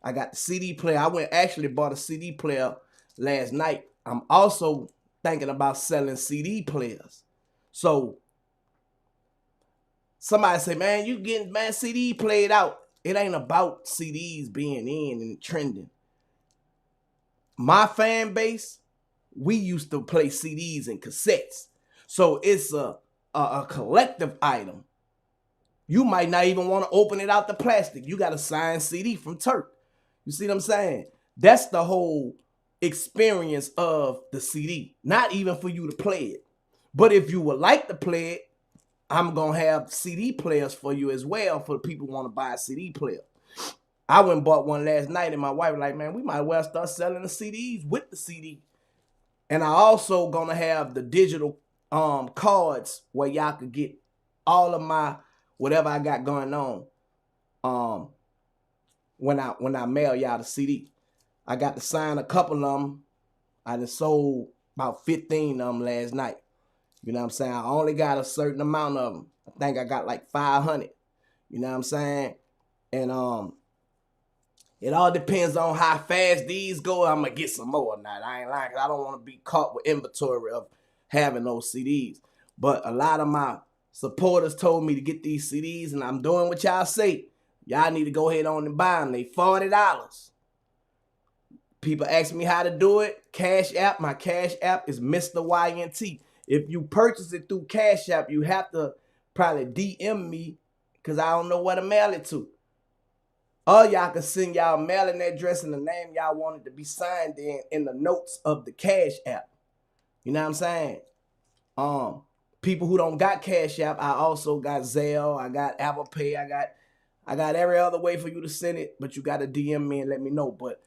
I got the CD player. I actually bought a CD player last night. I'm also thinking about selling CD players. So somebody say, man, you getting CD played out. It ain't about CDs being in and trending. My fan base, we used to play CDs and cassettes. So it's a collective item. You might not even want to open it out the plastic. You got a signed CD from Turk. You see what I'm saying? That's the whole experience of the CD. Not even for you to play it. But if you would like to play it, I'm going to have CD players for you as well for the people who want to buy a CD player. I went and bought one last night and my wife was like, man, we might well start selling the CDs with the CD. And I also going to have the digital cards where y'all could get all of my whatever I got going on when I mail y'all the CD. I got to sign a couple of them. I done sold about 15 of them last night. You know what I'm saying? I only got a certain amount of them. I think I got like 500. You know what I'm saying? And it all depends on how fast these go. I'm going to get some more or not. I ain't lying, 'cause I don't want to be caught with inventory of having those CDs. But a lot of my supporters told me to get these CDs, and I'm doing what y'all say. Y'all need to go ahead on and buy them. They $40. People ask me how to do it. Cash App. My Cash App is Mr. YNT. If you purchase it through Cash App, you have to probably DM me because I don't know where to mail it to. Or y'all can send y'all mailing address and the name y'all wanted to be signed in the notes of the Cash App. You know what I'm saying? People who don't got Cash App, I also got Zelle, I got Apple Pay, I got every other way for you to send it, but you got to DM me and let me know. But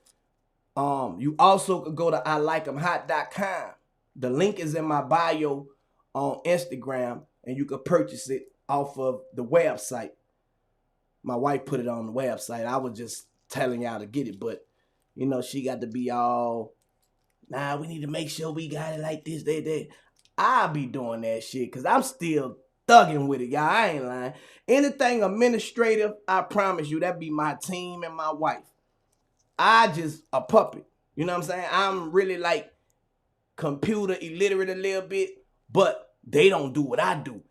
you also could go to ILike'emHot.com. The link is in my bio on Instagram, and you could purchase it off of the website. My wife put it on the website. I was just telling y'all to get it, but you know, she got to be all, nah, we need to make sure we got it like this, that. I'll be doing that shit because I'm still thugging with it, y'all. I ain't lying. Anything administrative, I promise you, that be my team and my wife. I just a puppet. You know what I'm saying? I'm really like computer illiterate a little bit, but they don't do what I do.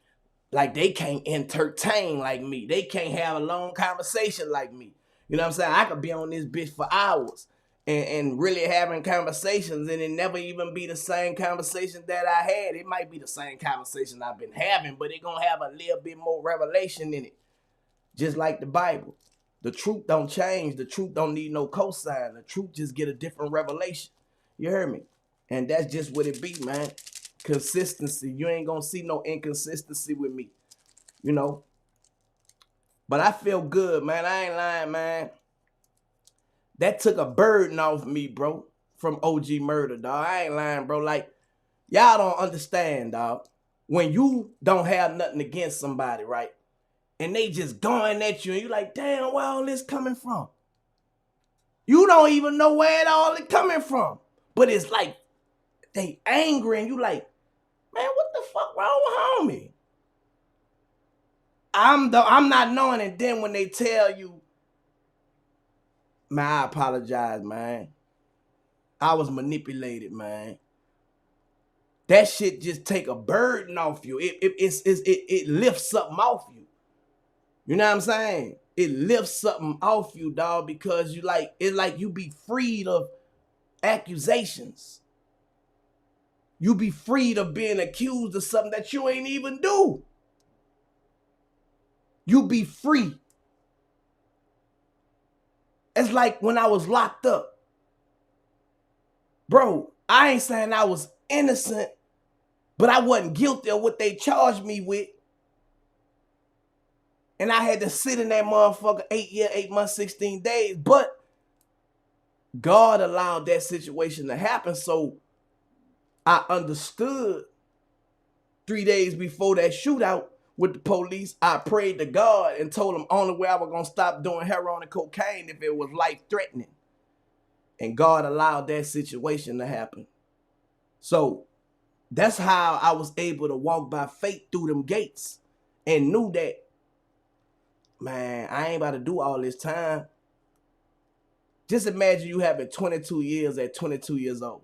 Like, they can't entertain like me. They can't have a long conversation like me. You know what I'm saying? I could be on this bitch for hours and really having conversations, and it never even be the same conversation that I had. It might be the same conversation I've been having, but it gonna have a little bit more revelation in it. Just like the Bible. The truth don't change. The truth don't need no cosign. The truth just get a different revelation. You heard me? And that's just what it be, man. Consistency. You ain't gonna see no inconsistency with me. You know? But I feel good, man. I ain't lying, man. That took a burden off me, bro. From OG murder, dog. I ain't lying, bro. Like, y'all don't understand, dog. When you don't have nothing against somebody, right? And they just going at you, and you like, damn, where all this coming from? You don't even know where it all is coming from. But it's like, they angry, and you like, man, what the fuck wrong with homie? I'm not knowing it. Then when they tell you, man, I apologize, man. I was manipulated, man. That shit just take a burden off you. It lifts something off you. You know what I'm saying? It lifts something off you, dog, because you like, it's like you be freed of accusations. You be freed of being accused of something that you ain't even do. You be free. It's like when I was locked up. Bro, I ain't saying I was innocent, but I wasn't guilty of what they charged me with. And I had to sit in that motherfucker 8 months, 16 days. But God allowed that situation to happen. So I understood 3 days before that shootout with the police. I prayed to God and told him only way I was going to stop doing heroin and cocaine if it was life threatening. And God allowed that situation to happen. So that's how I was able to walk by faith through them gates and knew that, man, I ain't about to do all this time. Just imagine you having 22 years at 22 years old.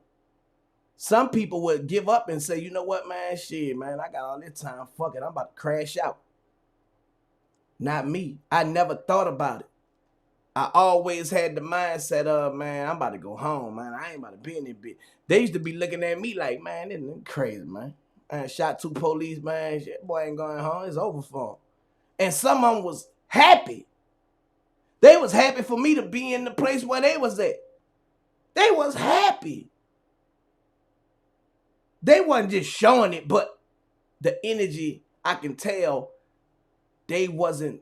Some people would give up and say, you know what, man, shit, man, I got all this time. Fuck it, I'm about to crash out. Not me. I never thought about it. I always had the mindset of, man, I'm about to go home, man. I ain't about to be in this bitch. They used to be looking at me like, man, this nigga crazy, man. I shot 2 police, man. Shit, boy ain't going home. It's over for him. And some of them was happy. They was happy for me to be in the place where they was at. They was happy. They wasn't just showing it, but the energy, I can tell they wasn't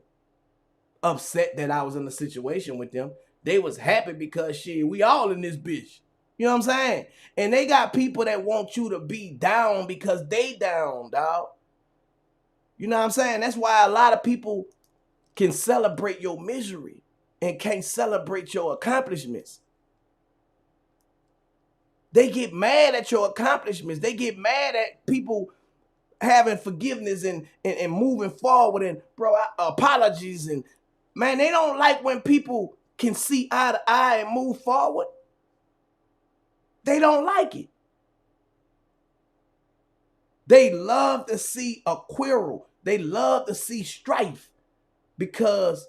upset that I was in a situation with them. They was happy because shit, we all in this bitch. You know what I'm saying? And they got people that want you to be down because they down, dog. You know what I'm saying? That's why a lot of people can celebrate your misery and can't celebrate your accomplishments. They get mad at your accomplishments. They get mad at people having forgiveness and moving forward and, bro, apologies. And, man, they don't like when people can see eye to eye and move forward. They don't like it. They love to see a quarrel. They love to see strife because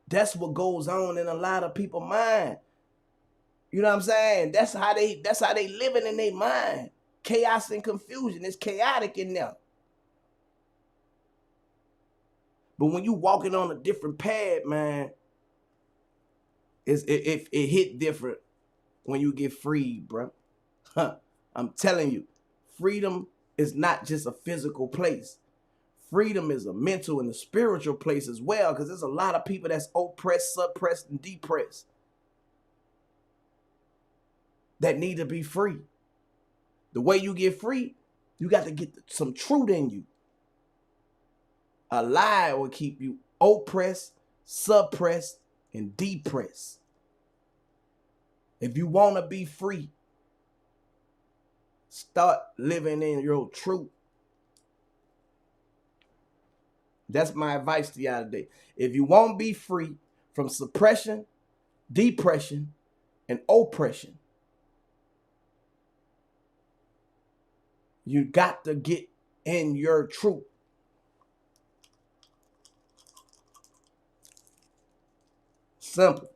that's what goes on in a lot of people's mind. You know what I'm saying? That's how they living in their mind. Chaos and confusion. It's chaotic in there. But when you walking on a different path, man, it hit different when you get freed, bro. I'm telling you, freedom is not just a physical place. Freedom is a mental and a spiritual place as well, because there's a lot of people that's oppressed, suppressed, and depressed that need to be free. The way you get free, you got to get some truth in you. A lie will keep you oppressed, suppressed, and depressed. If you want to be free, start living in your truth. That's my advice to y'all today. If you want to be free from suppression, depression, and oppression, you got to get in your truth. Simple.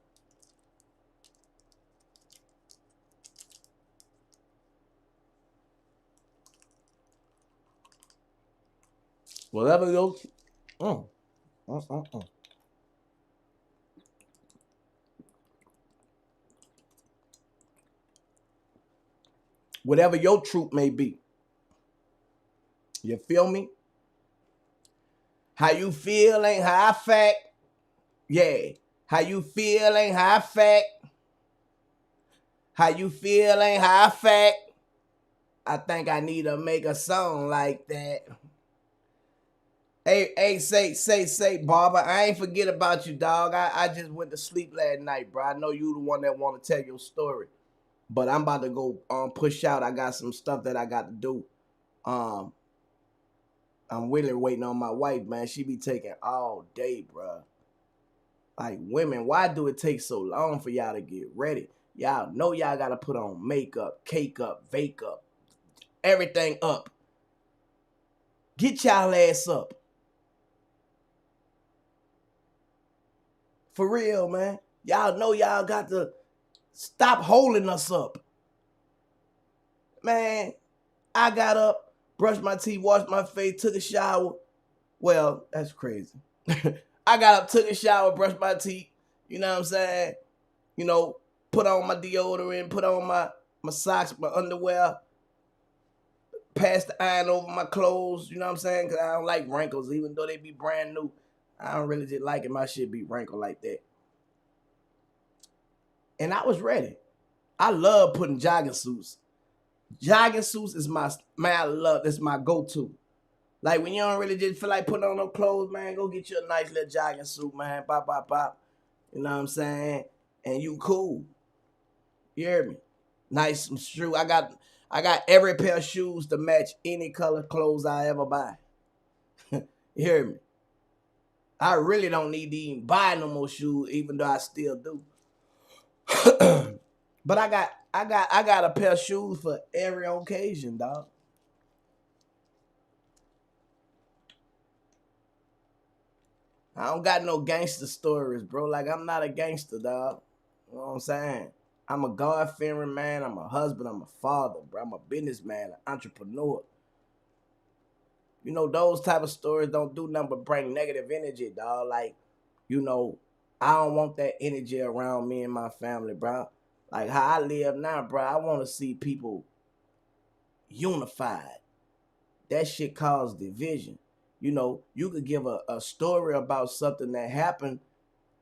Whatever your whatever your truth may be. You feel me? How you feel ain't how I fact. Yeah. How you feel ain't how I fact. How you feel ain't how I fact. I think I need to make a song like that. Hey, say, Barber, I ain't forget about you, dog. I just went to sleep last night, bro. I know you the one that want to tell your story. But I'm about to go push out. I got some stuff that I got to do. I'm really waiting on my wife, man. She be taking all day, bro. Like, women, why do it take so long for y'all to get ready? Y'all know y'all got to put on makeup, cake up, vake up, everything up. Get y'all ass up. For real, man. Y'all know y'all got to stop holding us up. Man, I got up, brushed my teeth, washed my face, took a shower. Well, that's crazy. I got up, took a shower, brushed my teeth. You know what I'm saying? You know, put on my deodorant, put on my socks, my underwear, passed the iron over my clothes. You know what I'm saying? Because I don't like wrinkles, even though they be brand new. I don't really just like it. My shit be wrinkled like that. And I was ready. I love putting jogging suits. Jogging suits is my, man, I love, that's my go-to. Like, when you don't really just feel like putting on no clothes, man, go get you a nice little jogging suit, man. Pop, pop, pop. You know what I'm saying? And you cool. You hear me? Nice shoe. I got every pair of shoes to match any color clothes I ever buy. You hear me? I really don't need to even buy no more shoes, even though I still do. But I got a pair of shoes for every occasion, dog. I don't got no gangster stories, bro. Like, I'm not a gangster, dog. You know what I'm saying? I'm a God-fearing man. I'm a husband. I'm a father, bro. I'm a businessman, an entrepreneur. You know, those type of stories don't do nothing but bring negative energy, dog. Like, you know, I don't want that energy around me and my family, bro. Like, how I live now, bro, I want to see people unified. That shit caused division. You know, you could give a story about something that happened,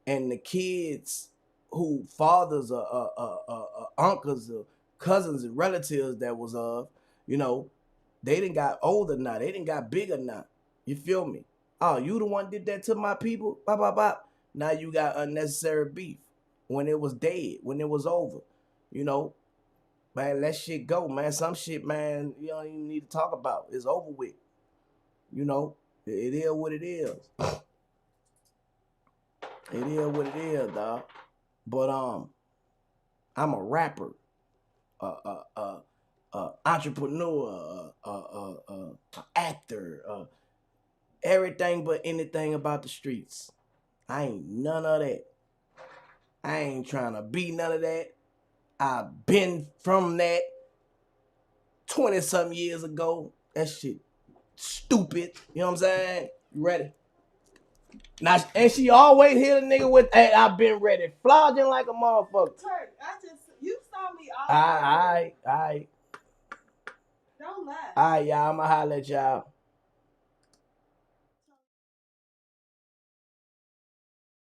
and the kids who fathers or uncles or cousins and relatives that was of, you know, they done got older now. They done got bigger now. You feel me? Oh, you the one did that to my people? Bop, bop, bop. Now you got unnecessary beef when it was dead, when it was over. You know, man, let shit go, man. Some shit, man, you don't even need to talk about. It's over with. You know, it is what it is. It is what it is, dog. But I'm a rapper, entrepreneur, actor, everything but anything about the streets. I ain't none of that. I ain't trying to be none of that. I've been from that 20-something years ago. That shit stupid. You know what I'm saying? You ready? Now, and she always hit a nigga with, hey, I've been ready. Flogging like a motherfucker. Turk, you saw me all All right. Don't lie. All right, y'all. I'ma holler at y'all.